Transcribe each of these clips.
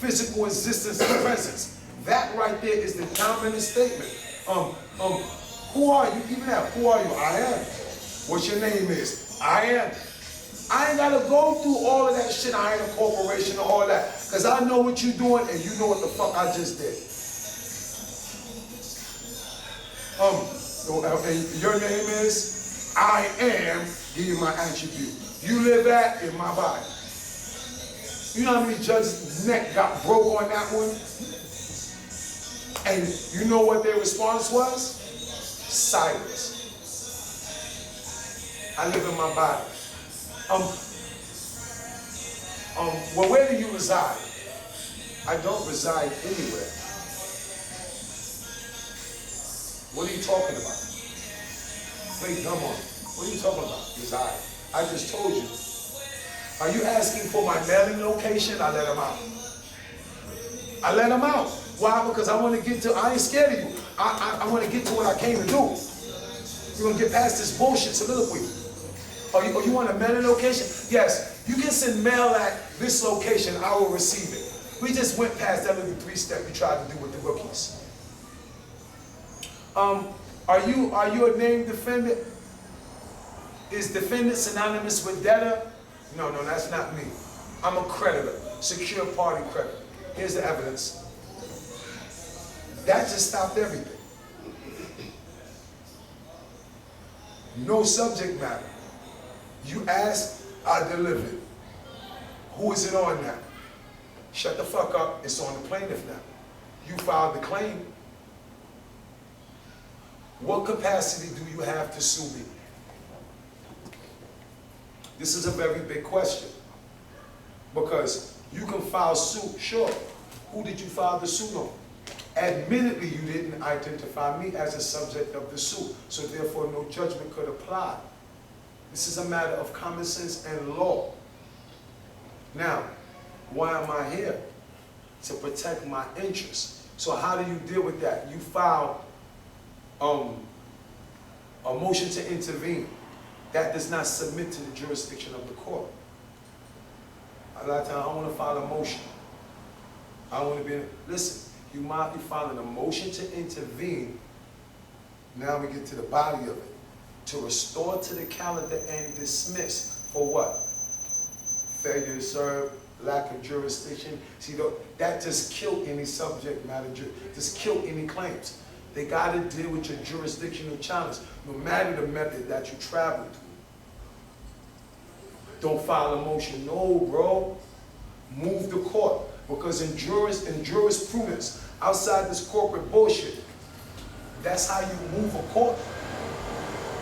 physical existence and presence. That right there is the dominant statement. Who are you? Even that, who are you? I am. What your name is? I am. I ain't gotta go through all of that shit. I ain't a corporation or all that. Because I know what you're doing and you know what the fuck I just did. And your name is I am, give you my attribute. You live at in my body. You know how many judges' neck got broke on that one? And you know what their response was? Silence. I live in my body. Well, where do you reside? I don't reside anywhere. What are you talking about? Wait, come on. What are you talking about? Reside. I just told you. Are you asking for my mailing location? I let him out. I let him out. Why? Because I want to get to, I ain't scared of you. I want to get to what I came to do. You're going to get past this bullshit soliloquy. Oh, you want a mailing location? Yes. You can send mail at this location. I will receive it. We just went past that little 3-step you tried to do with the rookies. Are you a named defendant? Is defendant synonymous with debtor? No, that's not me. I'm a creditor, secure party creditor. Here's the evidence. That just stopped everything. No subject matter. You asked, I delivered. Who is it on now? Shut the fuck up, it's on the plaintiff now. You filed the claim. What capacity do you have to sue me? This is a very big question. Because you can file suit, sure. Who did you file the suit on? Admittedly, you didn't identify me as a subject of the suit, so therefore no judgment could apply. This is a matter of common sense and law. Now, why am I here? To protect my interests. So how do you deal with that? You file a motion to intervene. That does not submit to the jurisdiction of the court. A lot of times I don't want to file a motion. I want to be, listen, you might be filing a motion to intervene. Now we get to the body of it. To restore to the calendar and dismiss. For what? Failure to serve, lack of jurisdiction. See, that just killed any subject matter, just killed any claims. They got to deal with your jurisdictional challenge, no matter the method that you travel through. Don't file a motion. No, bro. Move the court. Because in jurisprudence, outside this corporate bullshit, that's how you move a court.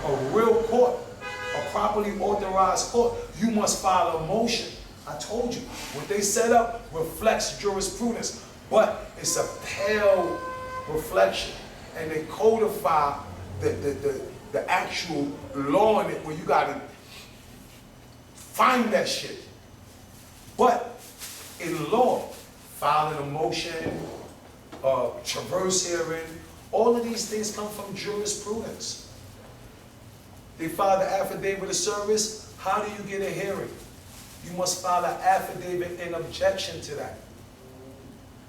A real court, a properly authorized court, you must file a motion. I told you, what they set up reflects jurisprudence, but it's a pale reflection. And they codify the actual law in it where you gotta find that shit. But in law, filing a motion, traverse hearing, all of these things come from jurisprudence. They file the affidavit of service. How do you get a hearing? You must file an affidavit in objection to that.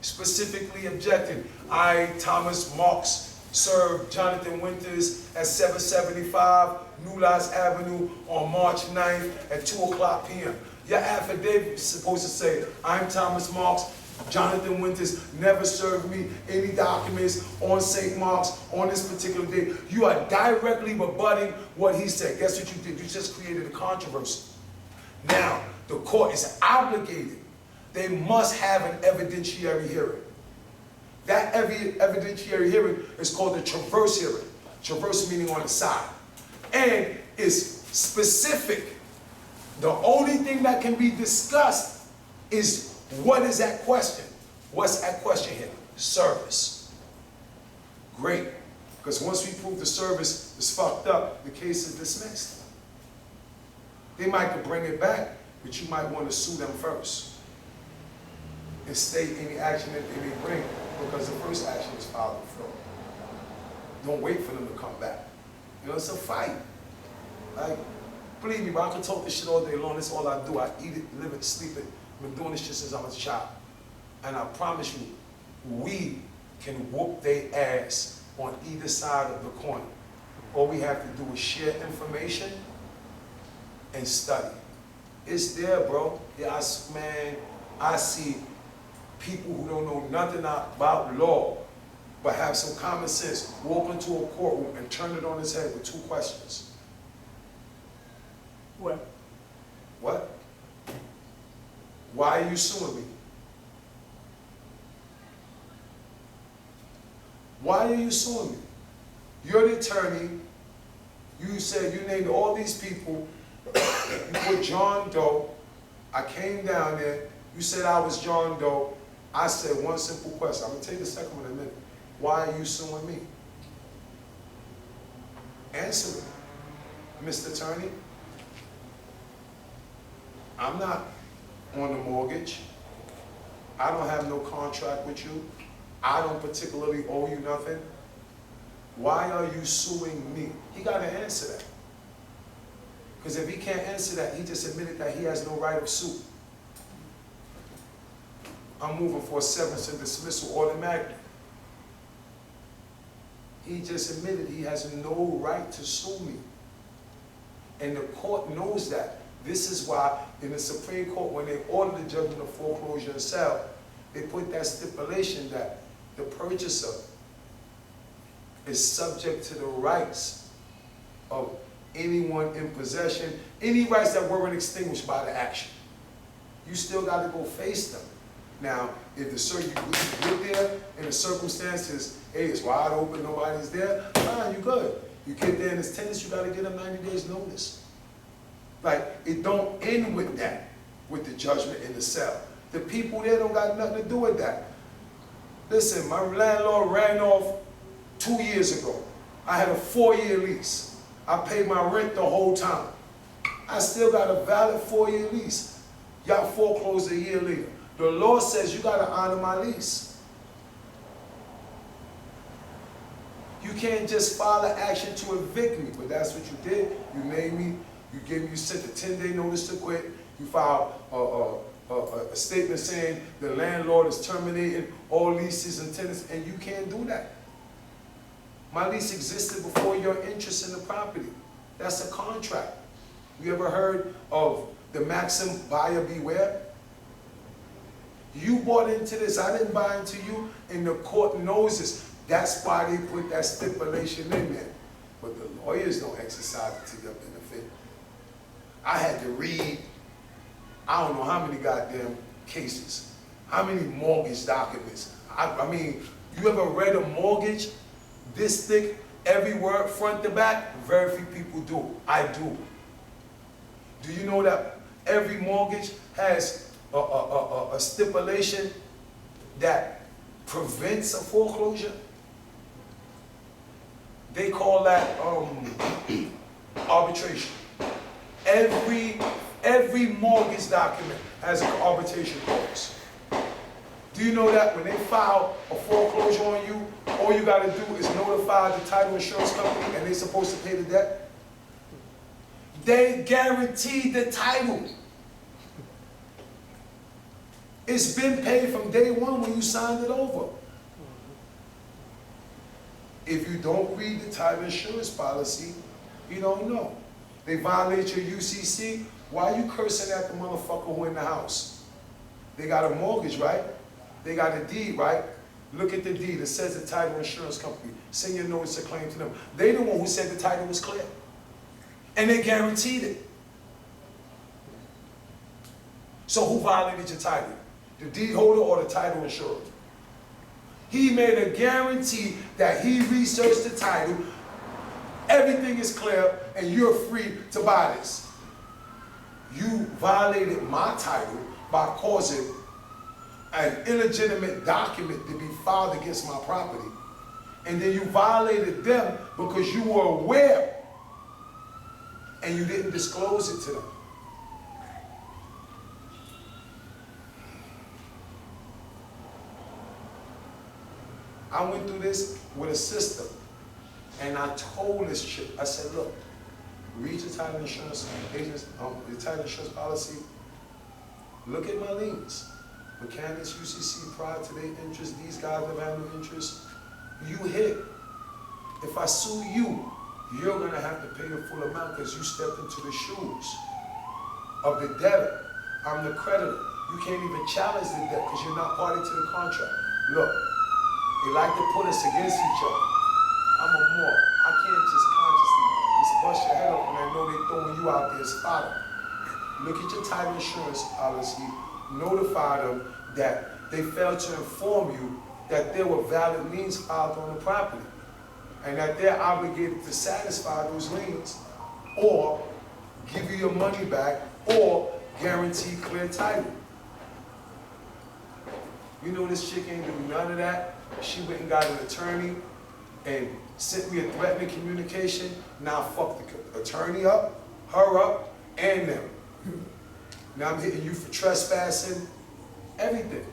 Specifically objecting. I, Thomas Marks, served Jonathan Winters at 775 New Lots Avenue on March 9th at 2 o'clock p.m. Your affidavit is supposed to say, I'm Thomas Marks, Jonathan Winters never served me any documents on St. Mark's on this particular day. You are directly rebutting what he said. Guess what you did? You just created a controversy. Now, the court is obligated. They must have an evidentiary hearing. That evidentiary hearing is called a traverse hearing. Traverse meaning on the side. And is specific. The only thing that can be discussed is what is at question. What's at question here? Service. Great. Because once we prove the service is fucked up, the case is dismissed. They might bring it back, but you might want to sue them first and state any action that they may bring, because the first action is filed in fraud. Don't wait for them to come back. You know, it's a fight. Like, believe me, bro, I can talk this shit all day long. That's all I do. I eat it, live it, sleep it. I've been doing this shit since I was a child. And I promise you, we can whoop their ass on either side of the coin. All we have to do is share information and study. It's there, bro. Yeah, man, I see people who don't know nothing about law, but have some common sense, walk into a courtroom and turn it on its head with 2 questions. What? What? Why are you suing me? Why are you suing me? You're the attorney. You said you named all these people. You put John Doe. I came down there. You said I was John Doe. I said one simple question. I'm going to take the second one in a minute. Why are you suing me? Answer it, Mr. Attorney. I'm not on the mortgage. I don't have no contract with you. I don't particularly owe you nothing. Why are you suing me? He got to answer that. Because if he can't answer that, he just admitted that he has no right of suit. I'm moving for a severance and dismissal automatically. He just admitted he has no right to sue me. And the court knows that. This is why in the Supreme Court, when they ordered the judgment of foreclosure and sale, they put that stipulation that the purchaser is subject to the rights of anyone in possession, any rights that weren't extinguished by the action. You still got to go face them. Now, if you get there and the circumstances, hey, it's wide open, nobody's there, fine, you good. You get there and it's tenants, you got to give them 90 days notice. Like, it don't end with that, with the judgment in the sale. The people there don't got nothing to do with that. Listen, my landlord ran off 2 years ago. I had a 4-year lease. I paid my rent the whole time. I still got a valid 4-year lease. Y'all foreclosed a year later. The law says you got to honor my lease. You can't just file an action to evict me, but that's what you did. You made me, you sent a 10-day notice to quit. You filed a statement saying the landlord is terminating all leases and tenants, and you can't do that. My lease existed before your interest in the property. That's a contract. You ever heard of the maxim, buyer beware? You bought into this, I didn't buy into you, and the court knows this. That's why they put that stipulation in there. But the lawyers don't exercise it to their benefit. I had to read, I don't know how many goddamn cases, how many mortgage documents. I mean, you ever read a mortgage this thick, every word, front to back? Very few people do. I do. Do you know that every mortgage has a stipulation that prevents a foreclosure? They call that arbitration. Every mortgage document has an arbitration clause. Do you know that when they file a foreclosure on you, all you got to do is notify the title insurance company and they're supposed to pay the debt? They guarantee the title. It's been paid from day one when you signed it over. If you don't read the title insurance policy, you don't know. They violate your UCC. Why are you cursing at the motherfucker who in the house? They got a mortgage, right? They got a deed, right? Look at the deed. It says the title insurance company. Send your notice of claim to them. They the one who said the title was clear. And they guaranteed it. So who violated your title? The deed holder or the title insurer? He made a guarantee that he researched the title, everything is clear, and you're free to buy this. You violated my title by causing an illegitimate document to be filed against my property. And then you violated them because you were aware and you didn't disclose it to them. I went through this with a system, and I told this chick, I said, look, read your title insurance agents, the title insurance policy, look at my liens. mechanics, UCC, prior to their interest, these guys have had no interest, you hit. If I sue you, you're gonna have to pay the full amount because you stepped into the shoes of the debtor. I'm the creditor. You can't even challenge the debt because you're not party to the contract. Look, they like to put us against each other. I'm a more. I can't just consciously just bust your head up when I know they're throwing you out there as fodder. Look at your title insurance policy, notify them that they failed to inform you that there were valid liens filed on the property and that they're obligated to satisfy those liens or give you your money back or guarantee clear title. You know this chick ain't do none of that. She went and got an attorney and sent me a threatening communication. Now fuck the attorney up, her up, and them. Now I'm hitting you for trespassing, everything.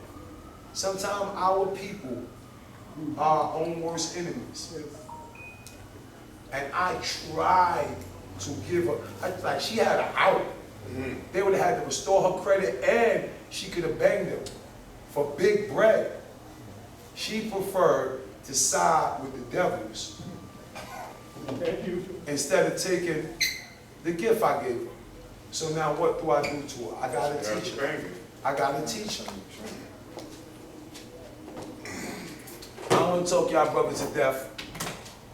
Sometimes our people are our own worst enemies. And I tried to give her, like she had an out. They would have had to restore her credit and she could have banged them for big bread. She preferred to side with the devils instead of taking the gift I gave her. So now what do I do to her? I gotta teach her. I gotta teach her. I don't want to talk y'all brothers to death.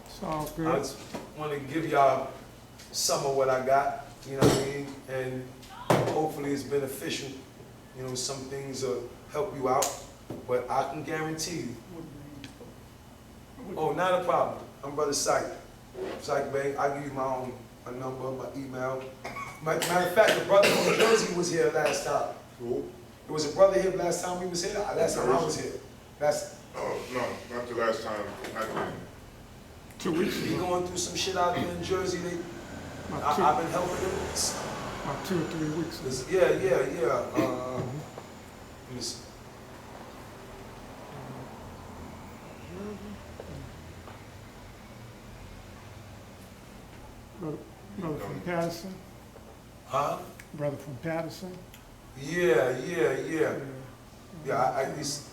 It's all good. I just want to give y'all some of what I got, you know what I mean? And hopefully it's beneficial. You know, some things will help you out, but I can guarantee you. Oh, not a problem. I'm Brother Psyche. Psyche, babe, I'll give you my number, my email. Matter of fact, the brother from Jersey was here last time. Cool. There was a brother here last time we was here. Last time I was here. Oh, no, not the last time. 2 weeks He ago. going through some shit out there in Jersey. About I've been helping him. about 2 or 3 weeks ago. Yeah. Let me see. Brother from Patterson. Huh? Brother from Patterson. Yeah. Yeah. Yeah, he's